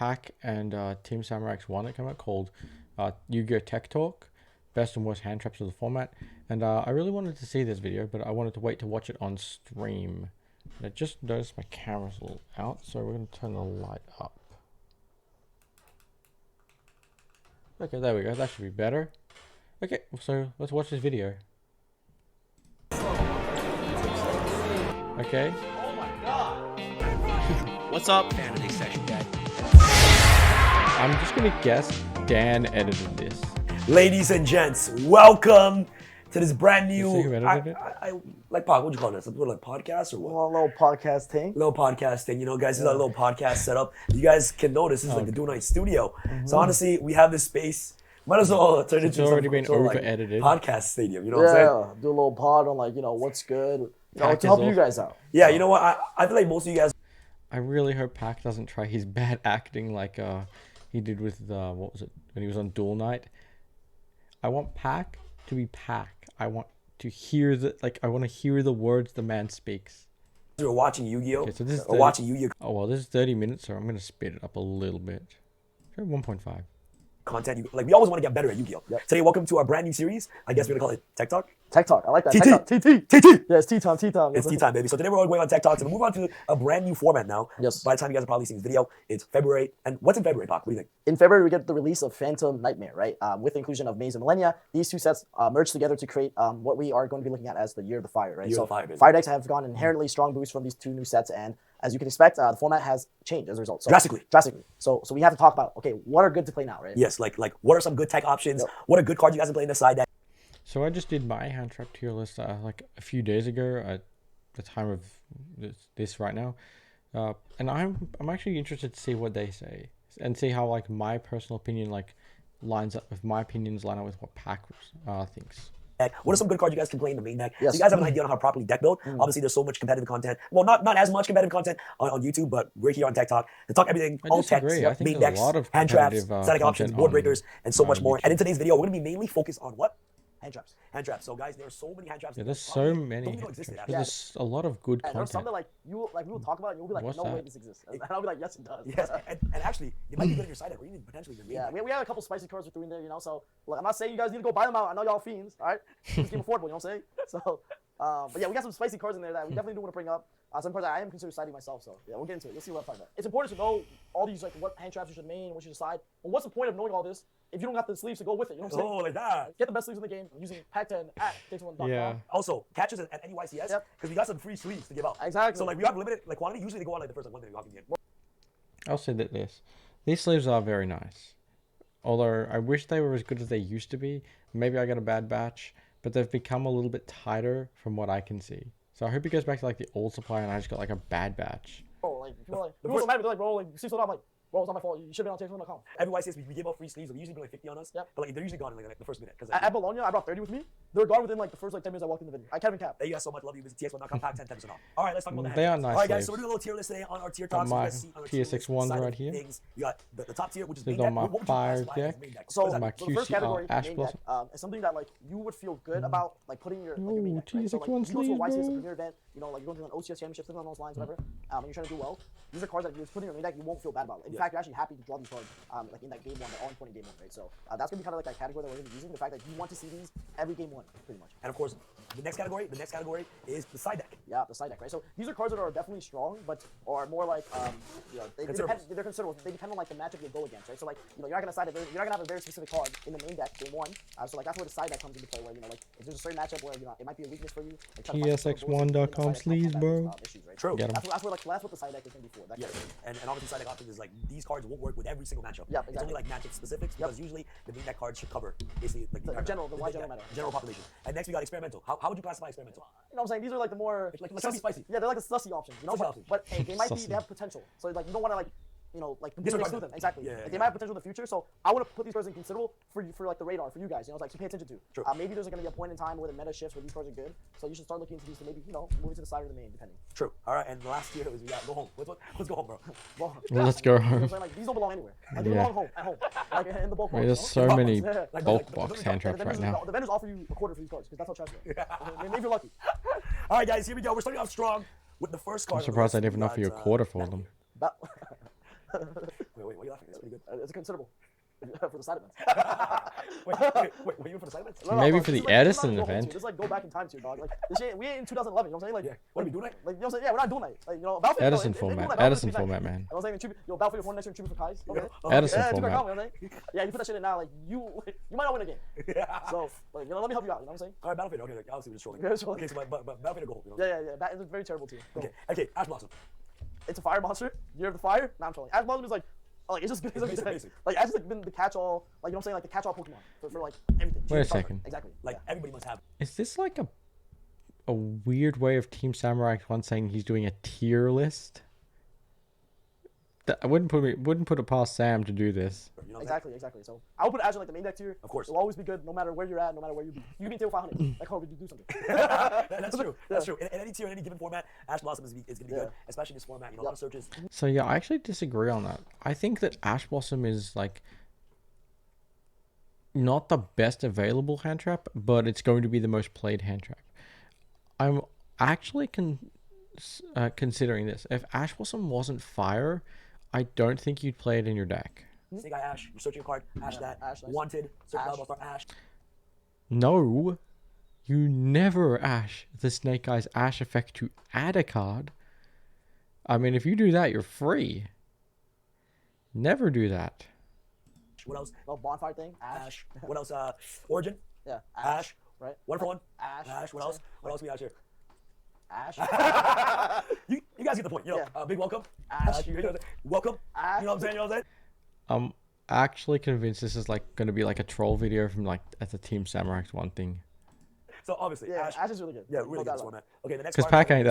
Pack and Team Samurai X1 that came out called Yu-Gi-Oh! Tech Talk, Best and Worst Hand Traps of the Format. And I really wanted to see this video, but I wanted to wait to watch it on stream. And I just noticed my camera's a little out, so we're going to turn the light up. Okay, there we go. That should be better. Okay, so let's watch this video. Okay. Oh my god! What's up, Fantasy Session Dad? I'm just gonna guess Dan edited this. Ladies and gents, welcome to this brand You say who new. edited it? I like what would you call this? What, like podcast or what? Well, a little podcast thing. Little podcast thing, you know, guys. This is our little podcast setup. You guys can notice this is like the Do Night Studio. So honestly, we have this space. Might as well turn it into already some been sort of, like, over-edited. podcast stadium. You know what I'm saying? Yeah, do a little pod on like what's good, Pack to help is you off. guys out. Yeah, you know what? I feel like most of you guys. I really hope Pac doesn't try his bad acting like he did with what was it when he was on Duel Night. I want Pac to be Pac. I want to hear I want to hear the words the man speaks. Are watching Yu-Gi-Oh! Okay, so this is or watching Yu-Gi-Oh! Oh well, this is 30 minutes, so I'm gonna speed it up a little bit. Sure, 1.5. Content. Like we always want to get better at Yu-Gi-Oh! Yep. Today, welcome to our brand new series. I guess we're gonna call it Tech Talk. Tech Talk, I like that. TT. Tech Talk. TT. TT. Yeah, it's tea time. Tea time. It's tea time, baby. So today we're all going on Tech Talks, and we'll move on to a brand new format now. Yes. By the time you guys have probably seen this video, it's February. And what's in February, Pac? What do you think? In February, we get the release of Phantom Nightmare, right? With the inclusion of Maze and Millennia, these two sets merge together to create what we are going to be looking at as the Year of the Fire, right? Year of so the Fire, baby. Fire decks have gone inherently strong boosts from these two new sets, and as you can expect, the format has changed as a result. So, Drastically. So we have to talk about, okay, what are good to play now, right? Yes, like what are some good tech options? Yep. What are good cards you guys can play in the side deck? So I just did my hand trap tier list like a few days ago at the time of this right now, and I'm actually interested to see what they say and see how like my personal opinion lines up with my opinions line up with what Pac thinks. What are some good cards you guys can play in the main deck? Yes. So you guys have an idea on how to properly deck build. Obviously, there's so much competitive content. Well, not as much competitive content on YouTube, but we're here on Tech Talk to talk everything, I all tech, disagree. I think main there's a decks, lot of hand traps, competitive, static options, content board on, breakers, and so much more. YouTube. And in today's video, we're going to be mainly focused on what? Hand traps. Hand traps. So guys, there are so many hand traps. Yeah, that there's you so probably many don't even know hand existed, traps. actually. There's a lot of good And there's some content. that we will talk about, and you'll be like, What's no way that? this exists. And I'll be like, yes, it does. Yes, and actually, it might be good in your side deck, or even potentially your main Yeah, deck. we have a couple spicy cards we're doing there, So, look, I'm not saying you guys need to go buy them out. I know y'all fiends, all right? This game affordable, you know what I'm saying? So, but yeah, we got some spicy cards in there that we definitely do want to bring up. Some cards that I am considered siding myself, so yeah, we'll get into it. You'll see what I'm talking about. It's important to know all these, like, what hand traps you should main, what you should side. But what's the point of knowing all this if you don't got the sleeves to go with it? You know what I'm saying? Oh, like that. Get the best sleeves in the game using Pac-10 at Dayton1.com. Yeah. Also, catch us at NEYCS because Yep. we got some free sleeves to give out. Exactly. So like we have limited quantity. Usually they go on like the first 1 minute walking in. I'll say that these sleeves are very nice. Although I wish they were as good as they used to be. Maybe I got a bad batch, but they've become a little bit tighter from what I can see. So I hope it goes back to like the old supply and I just got like a bad batch. Bro, like, people are like, people are so mad, they're like, bro, like, sleeves sold out. I'm like, bro, it's not my fault. You should have been on Dayton1.com. Every YCS we give out free sleeves. We usually bring like 50 on us. Yep. But like they're usually gone in like the first minute. Because At Bologna, I brought 30 with me. They were gone within like the first 10 minutes I walked in the video. I can't even cap. thank you guys so much. Love you. Visit TX1.com. Pack 10% off. All right, let's talk about the hand They are traps. nice All right, guys. sleeves. So we're doing a little tier list today on our tier Got talks. So you my guys see on our tier list PSX1s side of right here. things. You got the top tier, which is Sleeves main on deck. my What would you fire classify as deck. main deck? So, What does that my mean? so the first QC, category, Ash main Blossom. deck, is something that like you would feel good about, like putting your like your main Ooh, deck. Right? So like TSX1 if you go to a YCS sleeves, a bro. premier event, like you're going to an OCS championship, something along those lines, whatever, and you're trying to do well. These are cards that if you put in your main deck, you won't feel bad about. In fact, you're actually happy to draw these cards, like in that game one, that all-important game one, right? So that's gonna be kind of like that category that we're gonna be using. The fact that you want to see these every game one, pretty much. And of course, the next category is the side deck. Yeah, the side deck, right? So these are cards that are definitely strong, but are more like, they're considerable. They depend on like the matchup you go against, right? So like, you're not gonna you're not gonna have a very specific card in the main deck game one. So like that's where the side deck comes into play, where like if there's a certain matchup where it might be a weakness for you. Like, try to find some sort of bullshit TSX1.com in the side deck to sleeves, combat bro. those, issues, right? True. Get 'em. That's what the side deck is gonna be for. That Yes, kind of thing. and obviously side deck options is like these cards won't work with every single matchup. Yep, It's only exactly. like matchup specifics because usually the main deck cards should cover basically like The entire general- meta. the wide general meta. General population. And next we got experimental. How would you classify experimental? You know what I'm saying? These are like the more Like some spicy. Yeah, they're like the sussy options, you know. Sussy options. But hey, they might be Sussy. they have potential. So like you don't want to completely Disregard exclude them. them. Exactly. Yeah, Like, yeah, they might have potential in the future. So I want to put these cards in considerable for you, for like the radar for you guys. Like to pay attention to. True. Maybe there's gonna be a point in time where the meta shifts where these cards are good. So you should start looking into these to maybe move it to the side or the main, depending. True. All right, and the last tier is we got go home. Let's go home, bro. Well, Let's go you know what I'm home. saying? Like these don't belong anywhere. Like, they Yeah. belong home at home, like in the bulk box. Wait, there's you know? so many Yeah. Like, bulk the- box the- hand the traps right now. The vendors offer you a quarter for these cards because that's how trash they are. Maybe you're lucky. All right, guys, here we go. We're starting off strong with the first card. I'm surprised I didn't offer you a quarter for them. But Wait, what are you laughing? That's pretty good. It's considerable for the side events. Wait, even for the side events? No, Maybe bro, for this the is like, this is Edison not a go home event. tier. This is like go back in time tier, dog. Like this shit, we ain't in 2011. You know what I'm saying? Like, Yeah. What are we doing? Like, like you know what I'm saying? Yeah, we're not doing that. Like you know, Battlefield. Edison they do format. like Edison Battlefield format, feedback. man. I was saying tribute, yo, Battlefield 4 next year, tribute for Kais. Okay. Edison Yeah, format. you know what I'm saying? Yeah, you put that shit in now, like you might not win a game. So like you know, let me help you out. You know what I'm saying? All right, Battlefield. Okay, obviously we're just trolling. Yeah, it's trolling. Okay, so but Battlefield go home. You know? Yeah. That is a very terrible team. Go. Okay, Ash Blossom. It's a fire monster. Year of the fire. Nah, I'm trolling. Ash Blossom is like it's just good. It's basic. Like Ash has like been the catch-all. Like you know what I'm saying? Like the catch-all Pokemon for like everything. Wait a She's the second. Exactly. Like Yeah. everybody must have. Is this like a weird way of Team Samurai X1 saying he's doing a tier list? I wouldn't put it past Sam to do this. You know what I'm saying? Exactly. So I would put Ash in like the main deck tier. Of course. It'll always be good, no matter where you're at, no matter where you be. You can be tier 500. Like, hope you do something. That's true. That's true. In any tier, in any given format, Ash Blossom is going to be good, especially in this format. You know, a lot of searches. So yeah, I actually disagree on that. I think that Ash Blossom is like not the best available hand trap, but it's going to be the most played hand trap. I'm actually considering this. If Ash Blossom wasn't fire, I don't think you'd play it in your deck. Snake Eye Ash. You're searching a card. Ash that. Ash, nice. Wanted. Search Ash. Star Ash. No, you never Ash the Snake Eyes Ash effect to add a card. I mean, if you do that, you're free. Never do that. What else? Oh, bonfire thing. Ash. Ash. What else? Origin. Yeah. Ash. Right. 1-for-1. Ash. Ash. What else? What else we have here? Ash. You guys get the point. You know, Yeah. big welcome. Ash. You know, welcome. Ash. You know what I'm saying? You know what I'm saying? I'm actually convinced this is like going to be like a troll video from like at the Team Samurai X1 thing. So obviously, Yeah, Ash. Ash is really good. Yeah, No really good doubt this about format. Okay, the next Because card- Pack ain't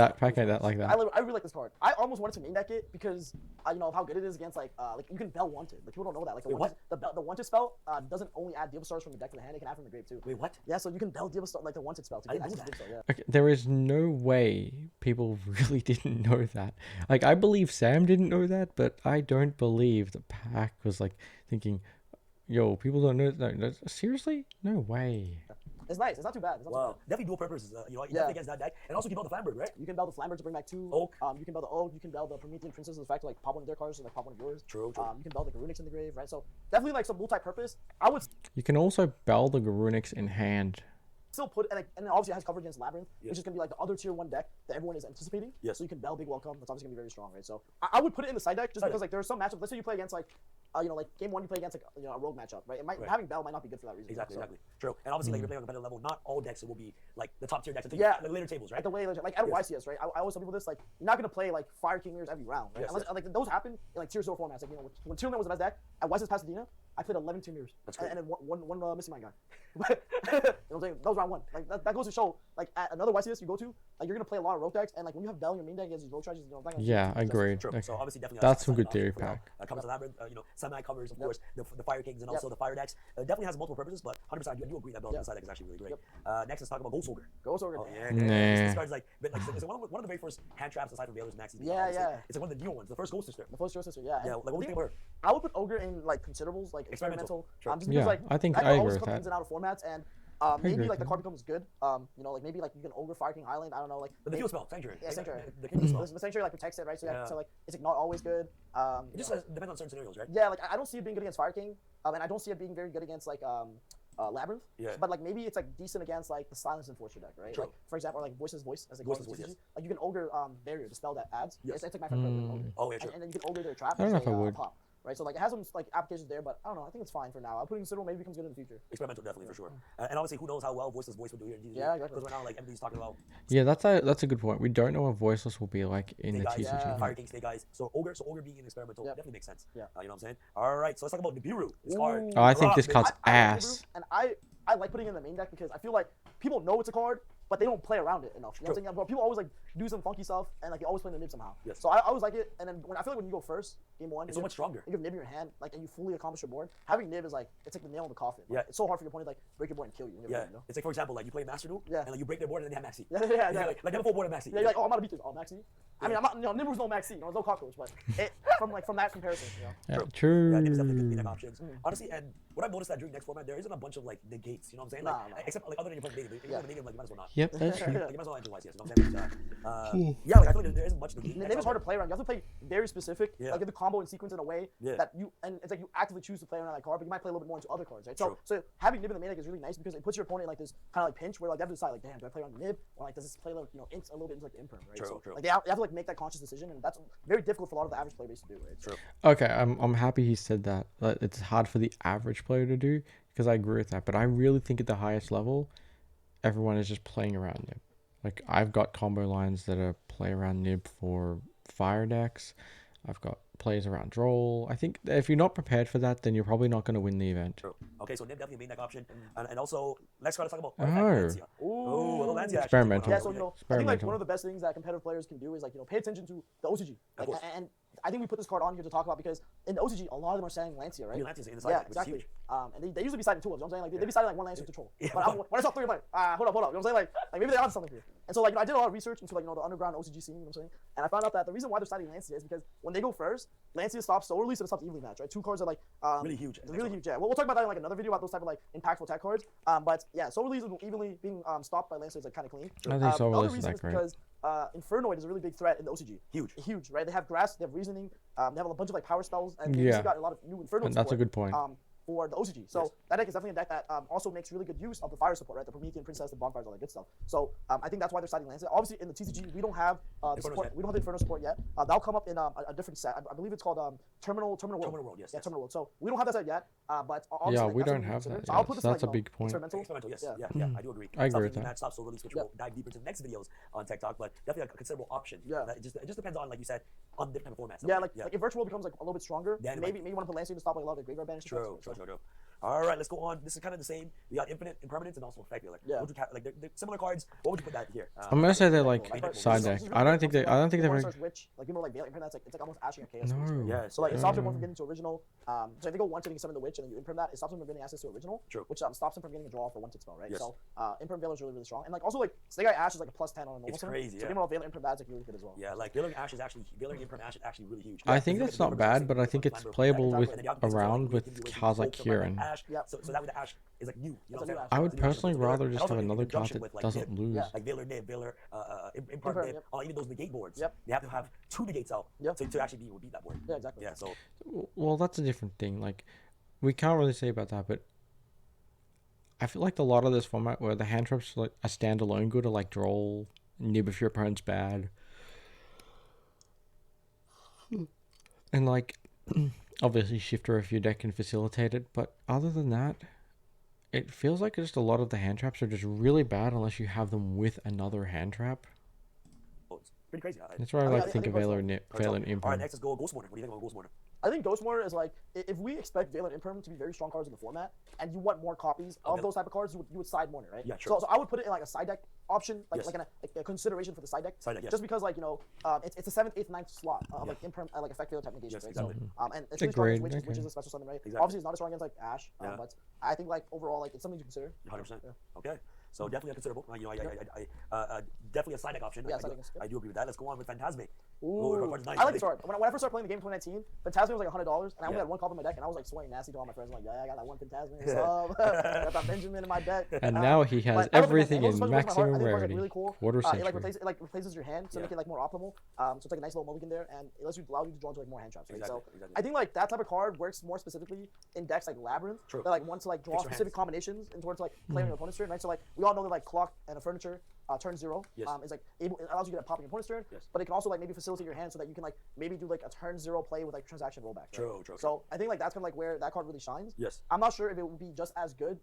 that like that. I really like this card. I almost wanted to main deck it because you know of how good it is against like you can Bell Wanted. Like people don't know that. Like the Wait, wanted, the Wanted spell doesn't only add Diva Stars from the deck to the hand. It can add from the grave too. Wait, what? Yeah, so you can Bell Diva Star like the Wanted spell to I get didn't know access to Diva Star. Yeah. Okay, there is no way people really didn't know that. Like, I believe Sam didn't know that, but I don't believe the Pack was like thinking, yo, people don't know that. No, seriously? No way. It's nice. It's not too bad. It's not too Wow. bad. Definitely dual purposes. You know, Yeah. definitely against that deck. And also, you can build the Flamberg, right? You can Bell the Flamberg to bring back 2 Oak. You can Bell the Oak. You can Bell the Promethean Princess of the fact to like pop one of their cards and like pop one of yours. True. You can Bell the Garunix in the grave, right? So definitely like some multi-purpose. I would You can also Bell the Garunix in hand. still put and then obviously it has coverage against Labyrinth, Yeah. which is gonna be like the other tier 1 deck that everyone is anticipating. Yes. So you can Bell Big Welcome. That's obviously gonna be very strong, right? So I would put it in the side deck just because like there are some matchups. Let's say you play against like you know, like game 1 you play against like a rogue matchup, right? It might Right. having Bell might not be good for that reason. Exactly, So, exactly. True. And obviously, like, you're playing on a competitive level, not all decks will be like the top tier decks until Yeah. the later tables, right? Like the way like at YCS, right? I always tell people this, like you're not gonna play like Fire King mirrors every round, right? Yes, Unless like those happen in like tier 0 formats. Like you know when tier 1 was the best deck, at YCS Pasadena, I played 11 tier mirrors. That's great. And then one missing mind guy. you know what I'm saying? That was round 1. Like that goes to show like at another YCS you go to, like you're gonna play a lot of rogue decks, and like when you have Bell in your main deck against these rogue strategies, you know, it's not gonna Yeah, be too agreed. True. Okay. So obviously, definitely That's some good theory, for now. Pack. Covers the Labyrinth, you know, semi covers, of course, the Fire Kings and also the Fire decks. Definitely has multiple purposes, but 100% I do agree that Bell side deck is actually really great. Next, let's talk about Ghost Soldier. Go Soldier. Oh yeah, Nah. This card's like it's one of the very first hand traps aside from Baylor's Maxi. Yeah, obviously. yeah. It's like one of the new ones, the first Ghost Sister. The first sister, yeah. Yeah, And like what do you think about her? I would put Ogre in like considerables, like Experimental. experimental. Sure. Just because Yeah, like I think that I can agree always with come that. ins and out of formats, and agree maybe like with the that. card becomes good. You know, like maybe like you can Ogre Fire King Island. I don't know, like But the heal spell, Sanctuary. Yeah, Sanctuary. The King spell. the Sanctuary like protects it, right? So Yeah. so like it's like not always good. It just depends on certain scenarios, right? Yeah, like I don't see it being good against Fire King, and I don't see it being very good against like Labyrinth. Yeah. But like maybe it's like decent against like the Silence Enforcer deck, right? True. Like for example, or, like Voice's Voice as they Voice's call it in Voice, TCG. Like you can Ogre Barrier, the spell that adds. Yes. It's like my favorite Ogre. Oh yeah, true. And then you can Ogre their trap. I don't know as if I a, would. Pop. Right, so like it has some like applications there, but I don't know. I think it's fine for now. I'm putting considerable, maybe becomes good in the future. Experimental, definitely for sure. And obviously, who knows how well Voiceless Voice will do here in TCG? Yeah, exactly. Because right now, like everybody's talking about Yeah, that's a good point. We don't know what Voiceless will be like in the Snake Eyes, TCG. yeah. Fire King, Snake Eyes. So Ogre being an experimental Yep. definitely makes sense. Yeah. You know what I'm saying? All right, so let's talk about Nibiru. This card. Ooh. Oh, I think Rock, this baby. card's I like ass. Nibiru, and I like putting it in the main deck because I feel like people know it's a card, but they don't play around it enough. You know what I'm saying? But people always like do some funky stuff and like they always play the nib somehow. Yes. So I always like it. And then I feel like when you go first, game 1, It's so much stronger. You have nib in your hand, like, and you fully accomplish your board. Having nib is like it's like the nail in the coffin. Like, Yeah. It's so hard for your opponent to like break your board and kill you. When you have Yeah, nib, you know? it's like for example, like you play Master Duel, Yeah. and like you break their board and then they have Maxi. Yeah. Like they have a full board of Maxi. Yeah, you're like, oh, I'm gonna beat this. Oh, Maxi. I mean, I'm not. You know, Nibru's no Maxi. You know, there's no cockroach, but it, from that comparison, you know. Yeah, Yeah, true. Nib is definitely good beatback options. Honestly, and what I've noticed that during next format, there isn't a bunch of like negates. You know what I'm saying? Like, Nah. except like other than you're playing native. If you're playing native, like you might as well not. Yep, that's true. Like, you might as well enter YCS. You know what I'm saying? Yeah, like I feel like there isn't much in the game. Nib is hard to play around. You have to play very specific, Yeah. like get the combo and sequence in a way Yeah. that you, and it's like you actively choose to play around that card, but you might play a little bit more into other cards, right? True. So having Nib in the main deck is really nice because it puts your opponent in like this kind of like pinch where like they have to decide like, damn, do I play around Nib or like does this play like a little bit into like the imperm, right? True, so true. like they have to like make that conscious decision, and that's very difficult for a lot of the average player base to do, right? True. Okay, I'm happy he said that. Like, it's hard for the average player to do because I agree with that. But I really think at the highest level, everyone is just playing around Nib. Like I've got combo lines that are play around Nib for fire decks. I've got plays around Droll. I think if you're not prepared for that, then you're probably not going to win the event. True. Okay, so Nib definitely a main deck option, and also next card, let's talk about Oh. Lancia. Ooh. Ooh, a little Lancia action. Experimental. Yeah, so I think like Experimental. one of the best things that competitive players can do is like pay attention to the OCG. Like, course. and I think we put this card on here to talk about because in the OCG a lot of them are saying Lancia, right? Yeah, Lancia's in the side Yeah, deck, which is exactly. huge. And they usually be siding two of them. You know what I'm saying? Like they be siding like one Lancia to troll. Yeah, But when I saw three, I'm like, hold up. You know what I'm saying? Like maybe they're onto something here. And so like I did a lot of research into like the underground OCG scene. You know what I'm saying? And I found out that the reason why they're siding Lancia is because when they go first, Lancia stops so early, so it stops evenly match, right? Two cards are like Really huge. really huge. Yeah, we'll talk about that in like another video about those type of like impactful tech cards. But yeah, so release evenly being stopped by Lancia is like kind of clean. I think so The other release is reason that is great. because Infernoid is a really big threat in the OCG. Huge, right? They have grass, they have reasoning, they have a bunch of like power spells, and they've Yeah. got a lot of new Infernoid And that's a support, good point. for the OCG. So that deck is definitely a deck that also makes really good use of the fire support, right? The Promethean Princess, the bonfires, all that good stuff. So I think that's why they're siding Lancia. Obviously, in the TCG, we don't have the Inferno's support. dead. We don't have the Inferno support yet. That'll come up in a different set. I believe it's called Terminal World. Terminal World, yes, Yeah, yes. Terminal World. So we don't have that set yet. But obviously, Yeah, like, we that's don't something to have consider. that So I'll yet. put this So in, that's a like, big point. Experimental. Experimental, yes. Yeah. Yeah, I do agree. I agree with Something that. Stop so release, which Yeah. we'll dive deeper into the next videos on Tech Talk, but definitely a considerable option. Yeah. It just depends on, like you said, on different type of formats. Yeah, like if Virtual becomes like a little bit stronger, Then it maybe you want to put Lancia to stop like a lot of the graveyard banish. True. All right, let's go on. This is kind of the same. We got Infinite Impermanence and also Effect Dealer. Yeah. What would you like they're similar cards. What would you put that here? I'm gonna say they're like Like, side deck. I don't think they're very. Witch, like like Valiant Imprint, it's like almost Ashing or Chaos. No. Yeah. So like it stops everyone from getting to original. So if they go once and you summon the witch and then you imprint that, it stops them from getting access to original. True. Which stops them from getting a draw for one hit spell, right? Yes. So imprint Veiler is really strong, and like also like Snake Eye Ash is like a +10 on a normal It's summon. crazy, So yeah. even though Veiler Imprint that's like really good as well. Yeah, like Veiling Ash is actually Veiling Imprint Ash is actually really huge. I think Yeah, that's not bad, but I think it's playable with around with cards like Kieran. Yep. So that way the Ash is like new. You know It's a what new I'm Ash. saying? I would It's a new Ash. personally It's a Veiler. rather And just also have in another card conjunction that with, like, doesn't Nib, lose. Yeah. like Veiler Nib, Veiler Impart Imperm, Nib, yep. even those negate boards. Yep. They have to have 2 negates out. Yep. To actually beat that board. Yeah, exactly. Yeah. So Well, that's a different thing. Like, we can't really say about that, but I feel like a lot of this format where the hand traps like a standalone good are like Droll, Nib if your opponent's bad, and like obviously Shifter if your deck can facilitate it. But other than that, it feels like just a lot of the hand traps are just really bad unless you have them with another hand trap. it's pretty crazy. That's why I I like think think of that's Veiler all. and Veiler and All right, Imperm. next let's go Ghost Mortar. What do you think about Ghost Mortar? I think Ghost Mortar is like if we expect Veiler and Imperm to be very strong cards in the format, and you want more copies of Okay. those type of cards, you would side Mortar, right? Yeah, true. So I would put it in like a side deck option, like Yes. like a consideration for the side deck. Side deck, yes. Just because like it's the 7th, 8th, 9th slot of Yeah. like Imperm like Effect Veiler type negations, Yes, right? exactly. So and it's really strong Agreed, against witches, okay. which is a special summon, right? Exactly. Obviously it's not as strong against like Ash, Yeah. but I think like overall like it's something to consider. 100%. Yeah. Okay. So definitely a considerable. I definitely a side deck option. Yeah, I side do- deck is good. I do agree with that. Let's go on with Phantasmic. Ooh, card's nice, I like right? this card. When I first started playing the game in 2019, Phantasmic was like $100, and I only Yeah. had one copy in my deck, and I was like swearing nasty to all my friends. I'm like, yeah, I got that one Phantasmic. Got that Benjamin in my deck. And now he has But I love it, man. everything It holds in special place in my heart. I maximum think it's, like, rarity. really cool. Quarter It century. like replaces your hand, so Yeah. make it like more optimal. So it's like a nice little mulligan there, and it allows you to draw into like more hand traps. Right? Exactly, So exactly. I think like that type of card works more specifically in decks like Labyrinth. True. That like want to like draw Fix your specific hands. combinations in order to like play on your opponent's turn. Right. So like we all know that like Clock and a Furniture turn 0 Yes. is like it allows you to get a pop on your opponent's turn. Yes. But it can also like maybe facilitate your hand so that you can like maybe do like a turn 0 play with like transaction rollback. Right? True, true, So I think like that's kind of like where that card really shines. Yes. I'm not sure if it would be just as good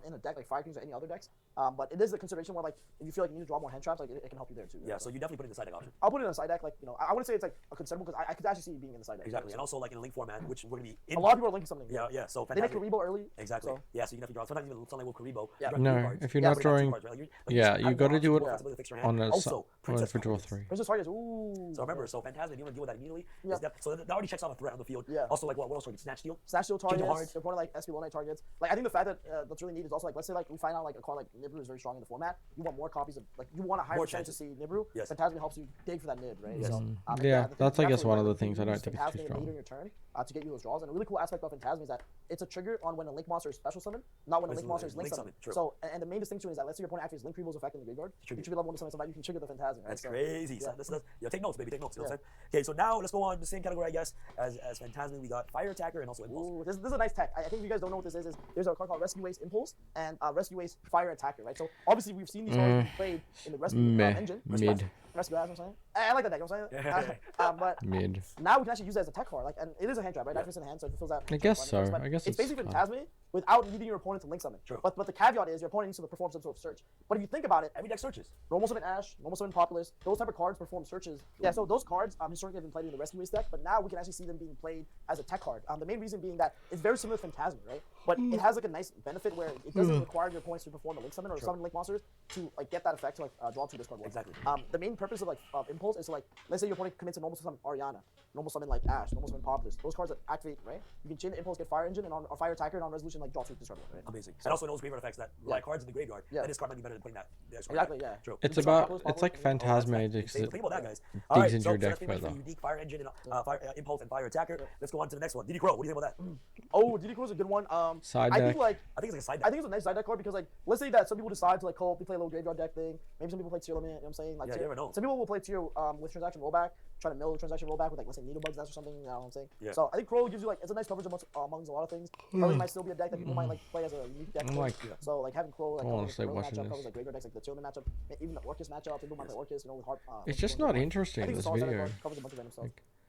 in a deck like Fire Kings or any other decks, but it is the consideration where like if you feel like you need to draw more hand traps, like it can help you there too. Yeah. So you definitely put it in the side deck option. I'll put it in a side deck, like I wouldn't say it's like a considerable because I could actually see it being in the side deck. Exactly. So And also like in a link format, which we're gonna be in. a lot of people are linking something. Yeah, yeah. So They make Phantasmic. Karibo early. Exactly. So. Yeah. So you can definitely draw. Sometimes even something with Karibo. Yeah. you draw No, two cards. if you're Yeah, not so you got two drawing- cards, right? Yeah, you gotta do it flexibility to fix your hand. on a also, one Princess for draw Targets. 3. Princess Targets, ooh. So remember, so Phantasmic, you want to deal with that immediately. Yeah. So that already checks off a threat on the field. Yeah. Also, like what else? Snatch Steal. Snatch Steal Change of targets, Hearts. your opponent like SP Low Knight targets. Like I think the fact that that's really neat is also like let's say like we find out like a card like Nibiru is very strong in the format, you want more copies of like you want a higher More chance to chances. see Nibiru. Yes. Phantasma helps you dig for that nid, right? Yes. So, Yeah, the thing that's is I guess naturally, one of right, the like, things you I don't use think it's too Phantasma strong. later in your turn to get you those draws. And a really cool aspect of Phantasma is that it's a trigger on when a Link monster is special summon, not when a It's Link monster is Link Link summon. summon, true. So, and the main distinction is that let's say your opponent activates Link Removal's effect in the graveyard, you Trigger. should be level 1 to summon somebody, you can trigger the Phantasma. Right? That's So, crazy. yeah. So take notes, baby. Take notes. You know what I'm saying? Okay, so now let's go on the same category, I guess, as Phantasma. We got Fire Attacker and also Impulse. Ooh, this is a nice tech. I think if you guys don't know what this is there's a card called Rescue Waste Impulse and Rescue Waste Fire Attacker, right? So obviously we've seen these cards be played in the Rescue engine. Mid. Rescue, that's what I'm saying. I like that deck, you know what I'm saying? But Mid. now we can actually use it as a tech card, like, and it is a hand trap, right? Activates in hand, so it fulfills that. I guess so. But I guess it's basically fine. Phantasma without needing your opponent to link summon. True. But the caveat is your opponent needs to perform some sort of search. But if you think about it, Every deck searches. Normal Summon Ash, Normal Summon Populous, those type of cards perform searches. Yeah, so those cards historically have been played in the Rescue Waste deck, but now we can actually see them being played as a tech card. The main reason being that it's very similar to Phantasma, right? But it has like a nice benefit where it doesn't require your opponents to perform a link summon or summon link monsters to like get that effect to like draw 2 discard one. Exactly. The main purpose of like Impulse is to like, let's say your opponent commits a normal summon Ariana, normal summon like Ash, normal summon Populous. Those cards that activate, right? You can chain the Impulse, get Fire Engine, and on or Fire Attacker, and on Resolution like draw 2 discard one, right? Amazing. And also those graveyard effects that like cards in the graveyard. Yeah. That this card might be better than putting that. Exactly, yeah. True. It's You can summon about Populous, it's like Populous, Phantasma Think because it about that, guys. digs All right, into so your that's deck pretty much for further. Unique Fire Engine and Impulse and Fire Attacker. Let's go on to the next one. DD Crow. What do you think about that? Oh, DD Crow is a good one. Side I deck. think like I think it's like a side I deck. think it's a nice side deck card because like let's say that some people decide to like play a little graveyard deck thing. Maybe some people play tier limit. You know what I'm saying? Like Yeah, you never know. Some people will play tier with transaction rollback, try to mill the transaction rollback with like let's say Needlebugs Nest or something. You know what I'm saying? Yeah. So I think Crow gives you like it's a nice coverage amongst a lot of things. Probably might still be a deck that people might like play as a unique deck. I'm like- So like having Crow like I wanna covers stay the early watching matchup, this. covers like graveyard decks like the tier limit matchup, even the Orcus matchup. People might play Orcus, you know, with hard. It's just not interesting, I think this it's a solid side deck video. card, covers a bunch of random stuff.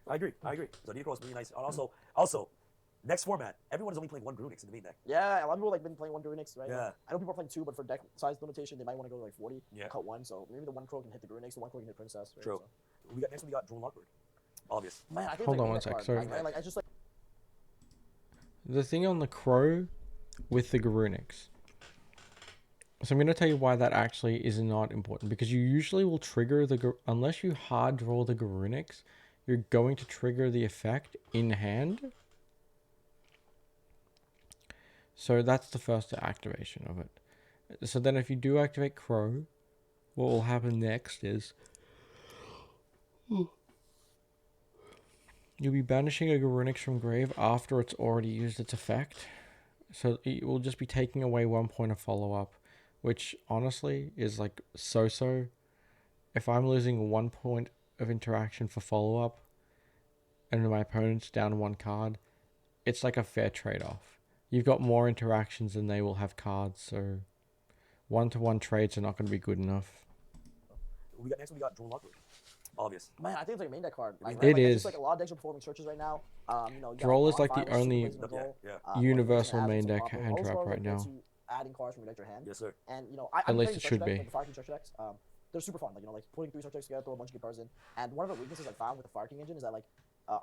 I agree. So DD Crow is really nice. And also, next format. Everyone is only playing one Grunix in the main deck. Yeah, a lot of people like been playing one Grunix, right? Yeah. I know people are playing 2, but for deck size limitation, they might want to go to like 40. Yeah. Cut 1, so maybe the 1 Crow can hit the Grunix, the 1 Crow can hit Princess. Right? True. So, Next we got Drone Lockbird. Obvious. man, I think Hold it's on like one sec, card, sorry. right? Like I just like The thing on the Crow with the Garunix. So I'm going to tell you why that actually is not important. Because you usually will trigger unless you hard draw the Garunix, you're going to trigger the effect in hand. So that's the first activation of it. So then if you do activate Crow, what will happen next is you'll be banishing a Garunix from grave after it's already used its effect. So it will just be taking away 1 point of follow-up, which honestly is like so-so. If I'm losing 1 point of interaction for follow-up and my opponent's down 1 card, it's like a fair trade-off. You've got more interactions than they will have cards, so 1-to-1 trades are not going to be good enough. Next we got Drone Lockbird. Obvious. man, I think it's like a main deck card. Like, It like, is. Just like a lot of decks are performing searches right now. You know, you got Droll is like Bonfire, the which is only Blazing Control, Yeah. universal Adds main some deck popular hand roles trap cards right that lets now. you adding cards from your deck to your hand. Yes, sir. And you know, At least it should be. Like the Fire King search decks. They're super fun. Like you know, like putting 3 search decks together, throw a bunch of good cards in. And one of the weaknesses I found with the Fire King engine is that like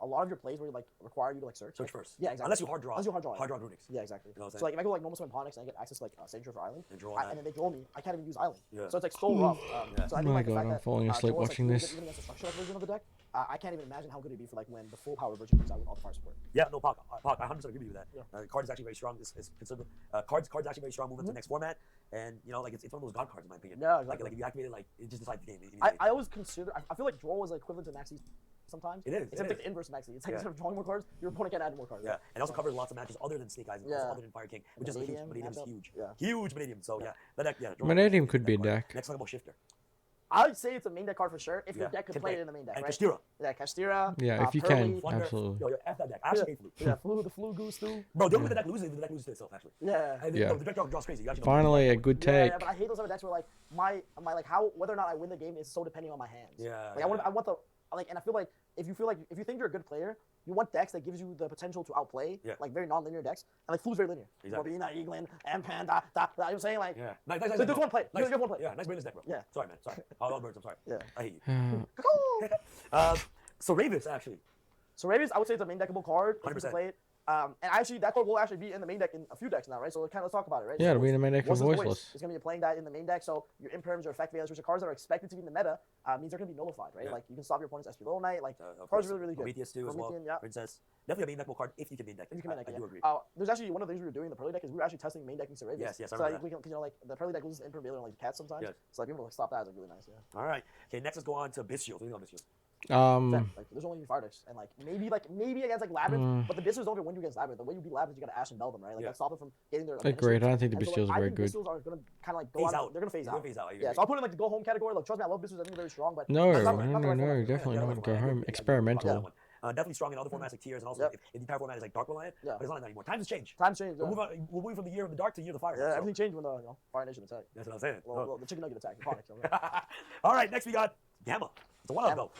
a lot of your plays where you like require you to like search. Search like, first. Yeah, exactly. Unless you hard draw. Unless you hard draw. Hard draw Grunix. Yeah, exactly. You know what I'm So like if I go like normal summon Ponix and I get access to like Sanctuary for Island, And draw and that. then they draw me, I can't even use Island. Yeah. So it's like so rough. So I Oh think my like the God, fact I'm that, falling asleep Draw is, like, watching really this. good even against the structure version of the deck. I can't even imagine how good it'd be for like when the full power version comes out with all the fire support. Yeah, no, Pac, I 100% agree with you with that. Yeah. The card is actually very strong. It's considered, cards actually very strong moving to the next format, and you know, like it's one of those god cards in my opinion. Yeah, exactly. Like if you activate it, like it just decides the game. I always consider. I feel like draw is like equivalent to Maxi sometimes. It is, Except it it's the inverse Maxi. It's like Yeah. instead of drawing more cards, your opponent can add more cards. Yeah, and it also covers lots of matches other than Snake Eyes, and also Yeah. other than Fire King, which is a huge. Vanadium Vanadium is matchup. huge. Yeah. Huge Vanadium. So yeah, that deck. Yeah. Vanadium could be a card. deck. Next, talk about Shifter. I'd say it's a main deck card for sure if your Yeah, deck could can play play it in the main deck, And right? Kashtira. Yeah, Kashtira. Yeah, if you Pearly, can. Flunder. Absolutely. Yo, F that deck. I actually hate Flu. Yeah, the flu goose too. Bro, the only way the deck loses is if the deck loses to itself, actually. Yeah. And Yeah. no, the deck draws crazy. You actually know. Finally, a good Yeah, take. but I hate those other decks where like my like how whether or not I win the game is so depending on my hands. Yeah, Like I want the like, and I feel like if you think you're a good player, you want decks that gives you the potential to outplay, Yeah. like very non-linear decks, and like Flu's very linear. Exactly. Robina, Eaglin, Ampan, da. You know what I'm saying? Like, Yeah. Nice So there's one play. Nice. You have one play. Yeah, nice brainless deck, bro. Yeah. Sorry, man. Sorry. All birds. I'm sorry. Yeah. I hate you. So Ravens actually. So Ravens, I would say it's a main deckable card. If you 100%. can play it. And actually, that card will actually be in the main deck in a few decks now, right? So let's talk about it, right? Yeah, so it'll be in the main deck for Voiceless Voice voiceless. is going to be playing that in the main deck. So your imperms, your effect veils, which are cards that are expected to be in the meta, means they're going to be nullified, right? Yeah. Like you can stop your opponent's SP Little Knight. Like Of cards course, are really good. Prometheus too as well. Promethean, yeah. Princess. Definitely a main deckable card if you can main deck. If you can main deck, I do agree. There's actually one of the things we were doing in the Pearly deck is we were actually testing main decking Saravius. Yes, yes, I So remember like, we can, you know, like the Pearly deck loses imperm Veiler and like cats sometimes. Yes. So like being able to like, stop that is like, really nice. Yeah. All right. Okay, next let's go on to Abyss Shield. What do you think on Abyss Shield? Like there's only fire decks and like maybe against like Labyrinth, but the Bistils don't even win you against Labyrinth. The way you beat Labyrinth, you gotta Ash and Bell them, right? Like that stop them from getting their. Agreed. I don't think the And so, Bistils like, are very I think good. Bistils are gonna kind of like go Phase out. out. They're gonna phase They're out. gonna phase out. I Yeah, agree. so I'll put it in like the go home category. Like trust me, I love Bistils. I think they're very strong, but No, that's not no, the no, right no, format. definitely Yeah, not. yeah, Go yeah, home. I agree. Experimental. Definitely strong in other formats like tiers, and also Yep. if the entire format is like Dark Land, Yeah. but it's not that anymore. Times has changed. Times change. Yeah, We're moving from the year of the dark to the year of the fire. yeah so everything changed when the Fire Nation attacked. that's what I'm saying. Well, the chicken nugget attack. Iconic. So, All right, next we got Gamma. It's a one-off Gamma. though.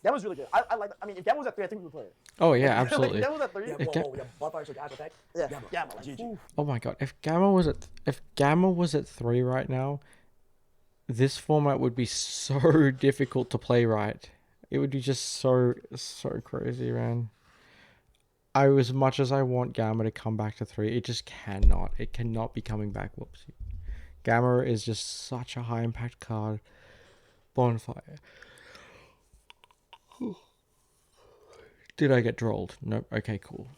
That was really good. I like. I mean, if Gamma was at 3, I think we would play it. Oh yeah, Like, absolutely. if Gamma was at 3, Yeah, It whoa, we have Bonfire Switch Ash Attack. yeah, Gamma. Gamma. Like, GG. oof. Oh my god, if Gamma was at 3 right now, this format would be so difficult to play right. It would be just so crazy, man. As much as I want Gamma to come back to 3, it just cannot. It cannot be coming back. Whoopsie. Gamma is just such a high impact card. Bonfire. Did I get drolled? Nope. Okay, cool.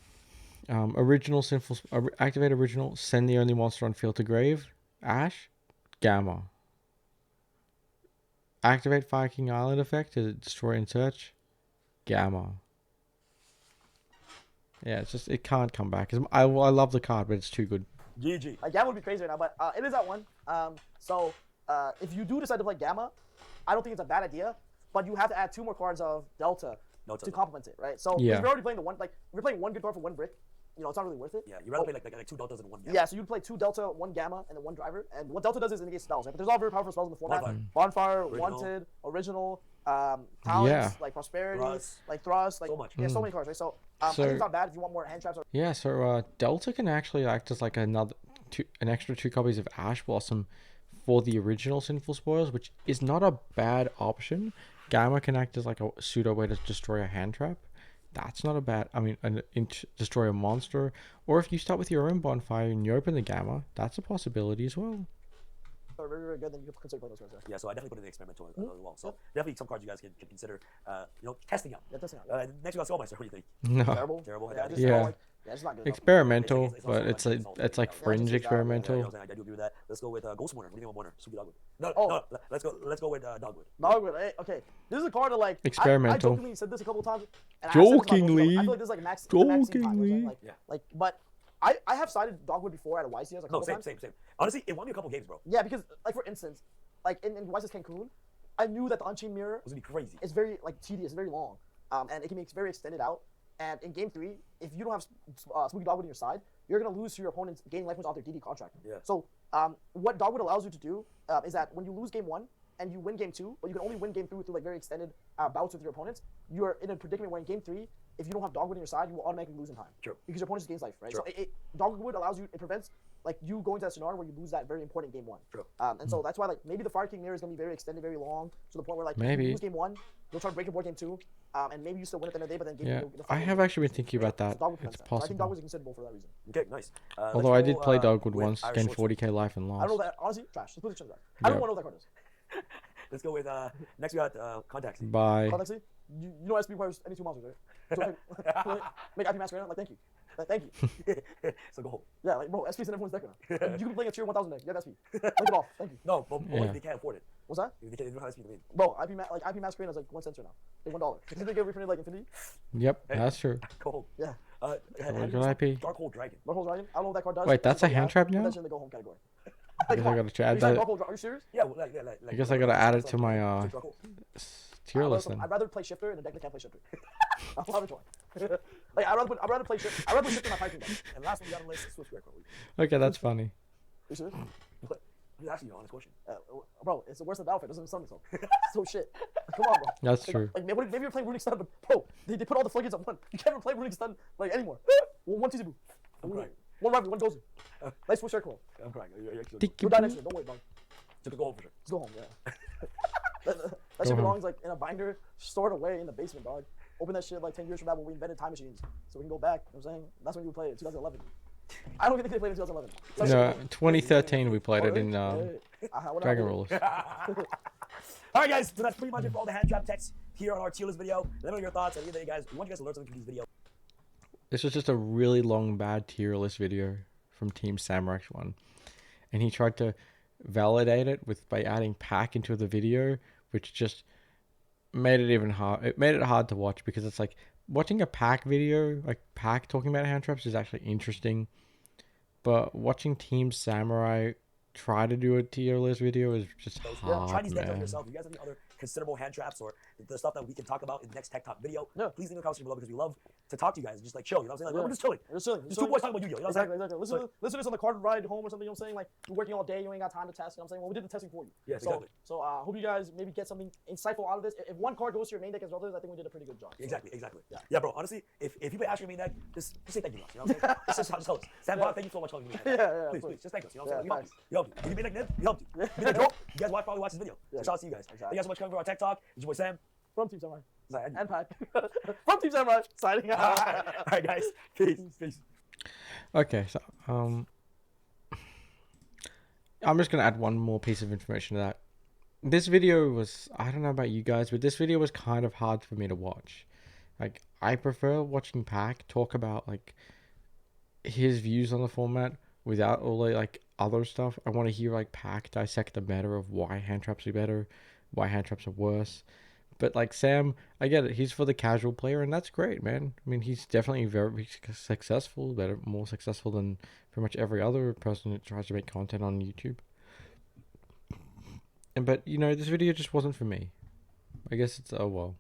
Original Sinful. Activate original. Send the only monster on field to grave. Ash. Gamma. Activate Fire King Island effect to destroy and search. Gamma. Yeah, it's just it can't come back. I love the card, but it's too good. GG. Like Gamma would be crazy right now, but it is at 1. So if you do decide to play Gamma, I don't think it's a bad idea. But you have to add 2 more cards of Delta to complement it, right? So Yeah. if you're already playing if you're playing 1 good card for 1 brick, you know it's not really worth it. Yeah, you'd rather play like 2 deltas and 1 Gamma. Yeah, so you'd play 2 Delta, 1 Gamma, and then 1 Driver. And what Delta does is it negates spells, right? But there's all very powerful spells in the format. Bonfire, Wanted, Original, Talents, Yeah. like Prosperity, Thrust. like Thrust, like So much. yeah, so many cards, right? So I think it's not bad if you want more hand traps. Or Yeah, so Delta can actually act as like an extra 2 copies of Ash Blossom for the original Sinful Spoils, which is not a bad option. Gamma can act as like a pseudo way to destroy a hand trap. That's not a bad. I mean, destroy a monster, or if you start with your own bonfire and you open the Gamma, that's a possibility as well. are very, very good, then you can consider playing those cards. Yeah. Yeah, so I definitely put in the experimental as well. So definitely some cards you guys can consider, testing out. Yeah, testing out. Next we got Skullmeister. What do you think? No, Terrible. Terrible. Yeah, just, Yeah. it's not good enough. experimental, It's but also it's like- like it's also it's like like- fringe Yeah, experimental. I do agree with that. Let's go with Ghost Warner. What do you think about Warner? Super Dogwood. No, Oh. no. Let's go with Dogwood. Dogwood, okay. This is a card that like I Experimental. jokingly said this a couple times. And I said this about Jokingly. I feel like this is like max. the max scene time, you know what I'm saying? Jokingly. Like, Yeah. but I have sided Dogwood before at a YCS a couple No, same, times. same. Honestly, it won me a couple games, bro. It Yeah, because like for instance, like in YCS Cancun, I knew that the Unchained Mirror was gonna be crazy. is very like tedious, very long, and it can be very extended out. And in game 3, if you don't have Spooky Dogwood on your side, you're gonna lose to your opponents gaining life points off their DD contract. Yeah. So what Dogwood allows you to do is that when you lose game 1 and you win game 2, but you can only win game 3 through like very extended bouts with your opponents, you are in a predicament where in game 3, if you don't have Dogwood on your side, you will automatically lose in time. True. Because your opponent just gains life, right? True. So Dogwood allows you, it prevents like you going to that scenario where you lose that very important game 1. True. And so that's why like maybe the Fire King Mirror is gonna be very extended, very long, to the point where like if Maybe. you lose game 1, you'll try to break your board game 2, and maybe you still win at the end of the day, but then game Yeah, you'll get the I final have game. actually been thinking about that. Dogwood It's prevents that. So I think possible. Dogwood is considerable for that reason. Okay, nice. Although I did play Dogwood once, gained 40k life and I don't lost. know that honestly, trash. Let's put the chins back. I don't Yeah. want to know what that card is. Let's go with next we got Contact. Bye. Honestly, you know SP requires any 2 monsters, right? So make IP Mask right now. Like thank you. Like, thank you. So go home. Yeah, like bro, SP's in everyone's deck right now. Like, you can be playing a tier 1000 deck. You have SP. Link it off. Thank you. No, but Yeah. if they can't afford it. What's that? If they don't have SP to win. Bro, IP Mask right now is like 1 cent right now. Like $1. Does it get reprinted like Infinity? Yep, that's true. Go home. Yeah. Good IP. Dark Dragon. Dark Hole Dragon. I don't know what that card does. Wait, that's a Yeah, hand trap put now? that shit in the go home category. I guess I gotta Are add you saying that. Dark Hole? Are you serious? Yeah, like I guess I gotta add it to my Dark Hole. tier list then. I'd rather play Shifter in a deck that can't play Shifter. I'll have a choice. Like I'd rather play Shifter. I'd rather play Shifter in my fighting deck. And last one we got on the list is Swift Square Code. Okay, that's funny. Are you serious? He's asking you an honest question. Bro, it's the worst of the outfit. It doesn't summon itself. So shit. Come on, bro. That's Like, true. Like maybe you're playing Runic Stun, but bro, they put all the floodgates at 1. You can't even play Runic Stun like anymore. One TZ Boo. I'm crying. One Ravi, one Gozu. Nice switch circle. I'm crying. You're actually Thank You'll die next year. Don't worry, dog. to go home for sure. Let's go home, yeah. That Go shit home. belongs like in a binder, stored away in the basement, dog. open that shit like 10 years from now when we invented time machines, so we can go back. You know what I'm saying? That's when you would play it, 2011. I don't think they played it in 2011. So No, 2013 we played Oh, it really? in What Dragon happened? Rulers. All right, guys. So that's pretty much it for all the hand trap techs here on our tier list video. Let me know your thoughts. At the end of the day, guys, we want you guys to learn something from these videos. This was just a really long bad tier list video from Team Samrex one, and he tried to validate it by adding Pack into the video, which just made it even hard. It made it hard to watch because it's like watching a Pack video, like Pack talking about hand traps, is actually interesting, but watching Team Samurai try to do a tier list video is just hard, Try these things out man. yourself. If you guys have any other considerable hand traps or the stuff that we can talk about in the next Tech Talk video, Yeah. please leave in the comments below because we love to talk to you guys and just like chill. You know what I'm saying? Like, Yeah. we're just chilling. We're just chilling. Just two boys talking about Yu-Gi-Oh. You know what I'm Exactly, saying? exactly. Listen to this on the car ride home or something. You know what I'm saying? Like you're working all day, you ain't got time to test. You know what I'm saying? Well, we did the testing for you. Yes, exactly. So hope you guys maybe get something insightful out of this. If one card goes to your main deck as well, I think we did a pretty good job. So, Exactly, exactly. Yeah. Yeah, bro. Honestly, if you play Ash your main deck, just say thank you, Ross. You know what I'm saying? just tell us. Sam, Yeah. thank you so much for helping me. Yeah, Please, please. please, just thank us. You know what I'm Yeah, saying? We helped you. You helped you. If you made like Nib, we helped you. You made a joke. You guys probably watch this video. So Yeah. shout out to you guys. Exactly. Thank you guys so much for coming for our Tech Talk. It's your boy Sam. From Team Samurai Sorry, and Pack. From Team Samurai, signing out. All right, guys. Peace. Peace. Okay, so I'm just gonna add one more piece of information to that. This video was, I don't know about you guys, but this video was kind of hard for me to watch. Like, I prefer watching Pack talk about like his views on the format without all the like other stuff. I want to hear like Pack dissect the meta of why hand traps are better, why hand traps are worse. But like Sam, I get it. He's for the casual player, and that's great, man. I mean, he's definitely very successful, better, more successful than pretty much every other person that tries to make content on YouTube. And but you know, this video just wasn't for me. I guess it's oh well.